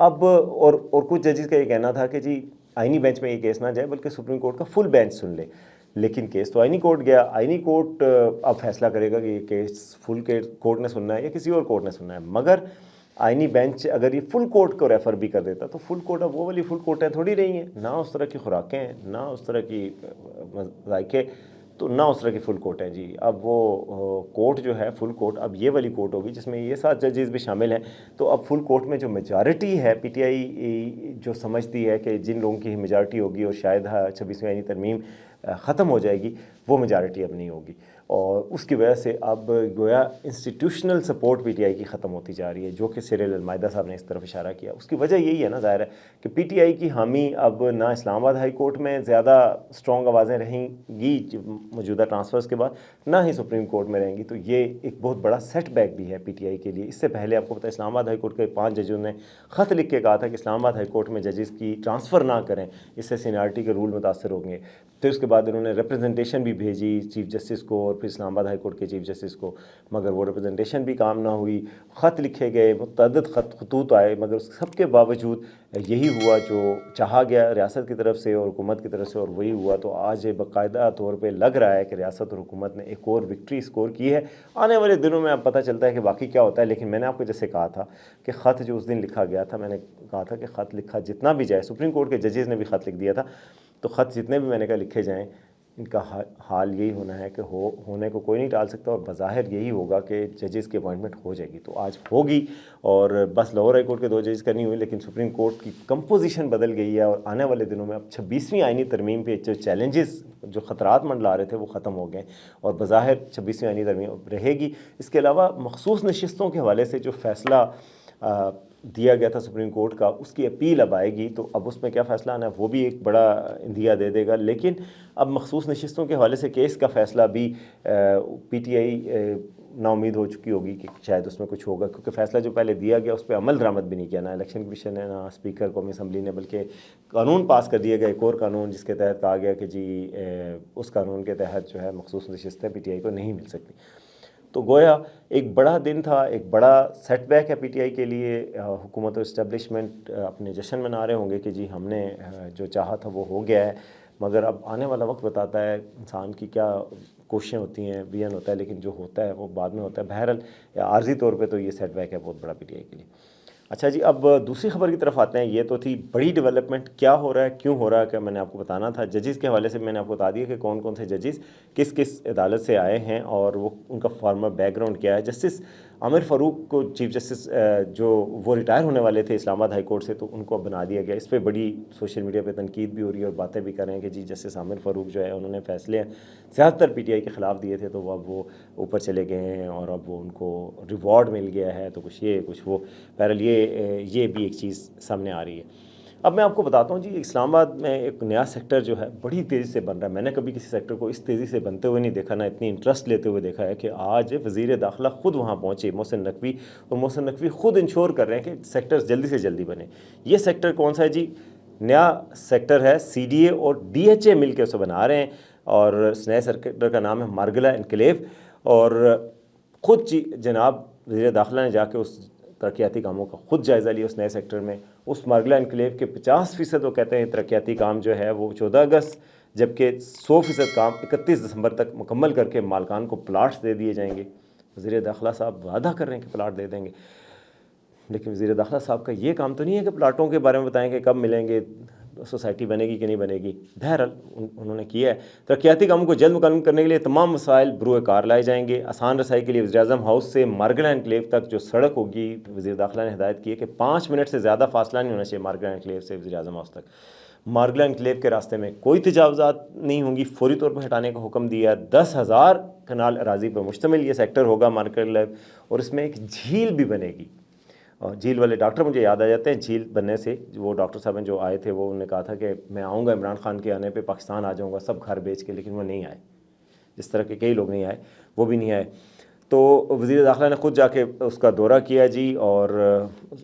اب اور کچھ ججز کا یہ کہنا تھا کہ جی آئینی بینچ میں یہ کیس نہ جائے بلکہ سپریم کورٹ کا فل بینچ سن لے، لیکن کیس تو آئینی کورٹ گیا، آئینی کورٹ اب فیصلہ کرے گا کہ یہ کیس فل کورٹ نے سننا ہے یا کسی اور کورٹ نے سننا ہے، مگر آئینی بینچ اگر یہ فل کورٹ کو ریفر بھی کر دیتا تو فل کورٹ اب وہ والی فل کورٹیں تھوڑی رہی ہیں، نہ اس طرح کی خوراکیں ہیں، نہ اس طرح کی ذائقے، تو نہ اس طرح کی فل کورٹ ہے جی۔ اب وہ کورٹ جو ہے فل کورٹ اب یہ والی کورٹ ہوگی جس میں یہ 7 ججز بھی شامل ہیں، تو اب فل کورٹ میں جو میجارٹی ہے پی ٹی آئی جو سمجھتی ہے کہ جن لوگوں کی میجارٹی ہوگی اور شاید 26ویں آئینی ترمیم ختم ہو جائے گی، وہ میجارٹی اب نہیں ہوگی، اور اس کی وجہ سے اب گویا institutional support P T I کی ختم ہوتی جا رہی ہے، جو کہ سیریل المائدہ صاحب نے اس طرف اشارہ کیا۔ اس کی وجہ یہی ہے نا، ظاہر ہے کہ پی ٹی آئی کی حامی اب نہ اسلام آباد ہائی کورٹ میں زیادہ اسٹرانگ آوازیں رہیں گی موجودہ ٹرانسفرز کے بعد، نہ ہی سپریم کورٹ میں رہیں گی، تو یہ ایک بہت بڑا سیٹ بیک بھی ہے پی ٹی آئی کے لیے۔ اس سے پہلے آپ کو پتہ ہے اسلام آباد ہائی کورٹ کے 5 ججوں نے خط لکھ کے کہا تھا کہ اسلام آباد ہائی کورٹ میں ججز کی ٹرانسفر نہ کریں، اس سے سینیارٹی کے رول متاثر ہوں گے۔ پھر اس کے بعد انہوں نے ریپرزنٹیشن بھی بھیجی چیف جسٹس کو اور پھر اسلام آباد ہائی کورٹ کے چیف جسٹس کو، مگر وہ ریپرزنٹیشن بھی کام نہ ہوئی، خط لکھے گئے، متعدد خطوط آئے، مگر اس سب کے باوجود یہی ہوا جو چاہا گیا ریاست کی طرف سے اور حکومت کی طرف سے، اور وہی ہوا۔ تو آج یہ باقاعدہ طور پہ لگ رہا ہے کہ ریاست اور حکومت نے ایک اور وکٹری سکور کی ہے۔ آنے والے دنوں میں اب پتہ چلتا ہے کہ باقی کیا ہوتا ہے، لیکن میں نے آپ کو جیسے کہا تھا کہ خط جو اس دن لکھا گیا تھا، میں نے کہا تھا کہ خط لکھا جتنا بھی جائے، سپریم کورٹ کے ججز نے بھی خط لکھ دیا تھا، تو خط جتنے بھی میں نے کہا لکھے جائیں، ان کا حال یہی ہونا ہے کہ ہونے کو کوئی نہیں ٹال سکتا، اور بظاہر یہی ہوگا کہ ججز کی اپوائنٹمنٹ ہو جائے گی، تو آج ہوگی، اور بس لاہور ہائی کورٹ کے 2 ججز کا نہیں ہوئی، لیکن سپریم کورٹ کی کمپوزیشن بدل گئی ہے، اور آنے والے دنوں میں اب 26ویں آئینی ترمیم پہ جو چیلنجز، جو خطرات منڈلا رہے تھے، وہ ختم ہو گئے، اور بظاہر 26ویں آئینی ترمیم رہے گی۔ اس کے علاوہ مخصوص نشستوں کے حوالے سے جو فیصلہ دیا گیا تھا سپریم کورٹ کا، اس کی اپیل اب آئے گی، تو اب اس میں کیا فیصلہ آنا ہے وہ بھی ایک بڑا اندھیا دے دے گا، لیکن اب مخصوص نشستوں کے حوالے سے کیس کا فیصلہ بھی پی ٹی آئی نا امید ہو چکی ہوگی کہ شاید اس میں کچھ ہوگا، کیونکہ فیصلہ جو پہلے دیا گیا اس پہ عمل درآمد بھی نہیں کیا، نہ الیکشن کمیشن نے، نہ اسپیکر قومی اسمبلی نے، بلکہ قانون پاس کر دیا گیا، ایک اور قانون جس کے تحت کہا گیا کہ جی اس قانون کے تحت جو ہے مخصوص نشستیں پی ٹی آئی کو نہیں مل سکتی۔ تو گویا ایک بڑا دن تھا، ایک بڑا سیٹ بیک ہے پی ٹی آئی کے لیے۔ حکومت و اسٹیبلشمنٹ اپنے جشن منا رہے ہوں گے کہ جی ہم نے جو چاہا تھا وہ ہو گیا ہے، مگر اب آنے والا وقت بتاتا ہے انسان کی کیا کوششیں ہوتی ہیں، ویژن ہوتا ہے، لیکن جو ہوتا ہے وہ بعد میں ہوتا ہے۔ بہرحال عارضی طور پہ تو یہ سیٹ بیک ہے بہت بڑا پی ٹی آئی کے لیے۔ اچھا جی، اب دوسری خبر کی طرف آتے ہیں۔ یہ تو تھی بڑی ڈیولپمنٹ، کیا ہو رہا ہے، کیوں ہو رہا ہے، کہ میں نے آپ کو بتانا تھا۔ ججز کے حوالے سے میں نے آپ کو بتا دیا کہ کون کون سے ججز کس کس عدالت سے آئے ہیں اور وہ ان کا فارمر بیک گراؤنڈ کیا ہے۔ جسٹس عامر فاروق کو چیف جسٹس جو وہ ریٹائر ہونے والے تھے اسلام آباد ہائی کورٹ سے، تو ان کو اب بنا دیا گیا۔ اس پہ بڑی سوشل میڈیا پہ تنقید بھی ہو رہی ہے اور باتیں بھی کر رہے ہیں کہ جی جسٹس عامر فاروق جو ہے انہوں نے فیصلے زیادہ تر پی ٹی آئی کے خلاف دیے تھے، تو وہ اب وہ اوپر چلے گئے ہیں اور اب وہ ان کو ریوارڈ مل گیا ہے، تو کچھ یہ کچھ وہ۔ بہرحال یہ بھی ایک چیز سامنے آ رہی ہے۔ اب میں آپ کو بتاتا ہوں جی، اسلام آباد میں ایک نیا سیکٹر جو ہے بڑی تیزی سے بن رہا ہے۔ میں نے کبھی کسی سیکٹر کو اس تیزی سے بنتے ہوئے نہیں دیکھا، نہ اتنی انٹرسٹ لیتے ہوئے دیکھا ہے، کہ آج وزیر داخلہ خود وہاں پہنچے محسن نقوی، اور محسن نقوی خود انشور کر رہے ہیں کہ سیکٹر جلدی سے جلدی بنے۔ یہ سیکٹر کون سا ہے جی؟ نیا سیکٹر ہے، سی ڈی اے اور ڈی ایچ اے مل کے اسے بنا رہے ہیں، اور اس نئے سیکٹر کا نام ہے مارگلا انکلیو، اور خود جناب وزیر داخلہ نے جا کے اس ترقیاتی کاموں کا خود جائزہ لیا اس نئے سیکٹر میں۔ اس مارگلا انکلیو کے 50% وہ کہتے ہیں ترقیاتی کام جو ہے وہ 14 اگست، جبکہ 100% کام 31 دسمبر تک مکمل کر کے مالکان کو پلاٹس دے دیے جائیں گے۔ وزیر داخلہ صاحب وعدہ کر رہے ہیں کہ پلاٹ دے دیں گے، لیکن وزیر داخلہ صاحب کا یہ کام تو نہیں ہے کہ پلاٹوں کے بارے میں بتائیں کہ کب ملیں گے، سوسائٹی بنے گی کہ نہیں بنے گی۔ بہرحال انہوں نے کیا ہے۔ ترقیاتی کاموں کو جلد مکمل کرنے کے لیے تمام مسائل بروئے کار لائے جائیں گے۔ آسان رسائی کے لیے وزیراعظم ہاؤس سے مارگلا انکلیو تک جو سڑک ہوگی، وزیر داخلہ نے ہدایت کی ہے کہ 5 منٹ سے زیادہ فاصلہ نہیں ہونا چاہیے مارگلا انکلیو سے وزیراعظم ہاؤس تک۔ مارگلا انکلیو کے راستے میں کوئی تجاوزات نہیں ہوں گی، فوری طور پر ہٹانے کا حکم دیا۔ 10,000 کنال اراضی پر مشتمل یہ سیکٹر ہوگا مارگلا انکلیو، اور اس میں ایک جھیل بھی بنے گی۔ اور جھیل والے ڈاکٹر مجھے یاد آ جاتے ہیں جھیل بننے سے، وہ ڈاکٹر صاحب ہیں جو آئے تھے، وہ انہوں نے کہا تھا کہ میں آؤں گا عمران خان کے آنے پہ، پاکستان آ جاؤں گا سب گھر بیچ کے، لیکن وہ نہیں آئے، جس طرح کے کئی لوگ نہیں آئے، وہ بھی نہیں آئے۔ تو وزیر داخلہ نے خود جا کے اس کا دورہ کیا جی، اور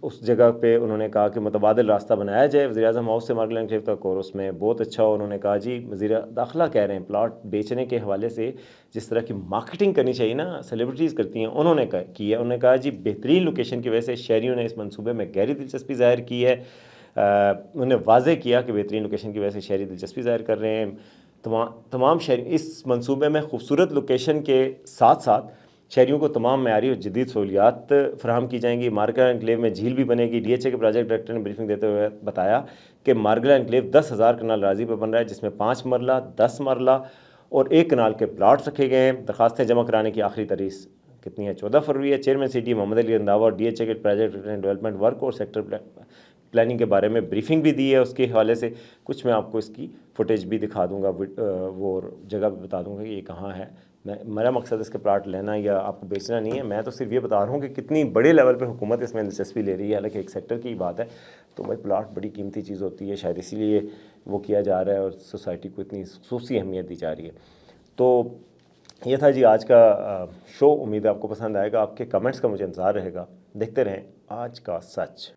اس جگہ پہ انہوں نے کہا کہ متبادل راستہ بنایا جائے وزیر اعظم ہاؤس سے مارگل انکلیو تک، اور اس میں بہت اچھا انہوں نے کہا جی وزیر داخلہ کہہ رہے ہیں پلاٹ بیچنے کے حوالے سے جس طرح کی مارکیٹنگ کرنی چاہیے نا سیلیبریٹیز کرتی ہیں، انہوں نے کی ہے. انہوں نے کہا جی بہترین لوکیشن کی وجہ سے شہریوں نے اس منصوبے میں گہری دلچسپی ظاہر کی ہے. انہوں نے واضح کیا کہ بہترین لوکیشن کی وجہ سے شہری دلچسپی ظاہر کر رہے ہیں. تمام شہری اس منصوبے میں خوبصورت لوکیشن کے ساتھ ساتھ شہریوں کو تمام معیاری اور جدید سہولیات فراہم کی جائیں گی. مارگل انکلیو میں جھیل بھی بنے گی. ڈی ایچ اے کے پروجیکٹ ڈائریکٹر نے بریفنگ دیتے ہوئے بتایا کہ مارگل انکلیو 10,000 کنال اراضی پہ بن رہا ہے، جس میں 5 مرلہ 10 مرلہ اور 1 کنال کے پلاٹس رکھے گئے ہیں. درخواستیں جمع کرانے کی آخری تاریخ کتنی ہے؟ 14 فروری ہے. چیئرمین سی ٹی محمد علی رنداوا اور ڈی ایچ اے کے پروجیکٹ ڈیولپمنٹ ورک اور سیکٹر پلاننگ کے بارے میں بریفنگ بھی دی ہے. اس کے حوالے سے کچھ میں آپ کو اس کی فوٹیج بھی دکھا دوں گا، وہ جگہ بھی بتا دوں گا کہ یہ کہاں ہے. میرا مقصد اس کے پلاٹ لینا یا آپ کو بیچنا نہیں ہے، میں تو صرف یہ بتا رہا ہوں کہ کتنی بڑے لیول پہ حکومت اس میں دلچسپی لے رہی ہے. حالانکہ ایک سیکٹر کی بات ہے تو بھائی پلاٹ بڑی قیمتی چیز ہوتی ہے، شاید اسی لیے وہ کیا جا رہا ہے اور سوسائٹی کو اتنی خصوصی اہمیت دی جا رہی ہے. تو یہ تھا جی آج کا شو. امید ہے آپ کو پسند آئے گا. آپ کے کمنٹس کا مجھے انتظار رہے گا. دیکھتے رہیں آج کا سچ.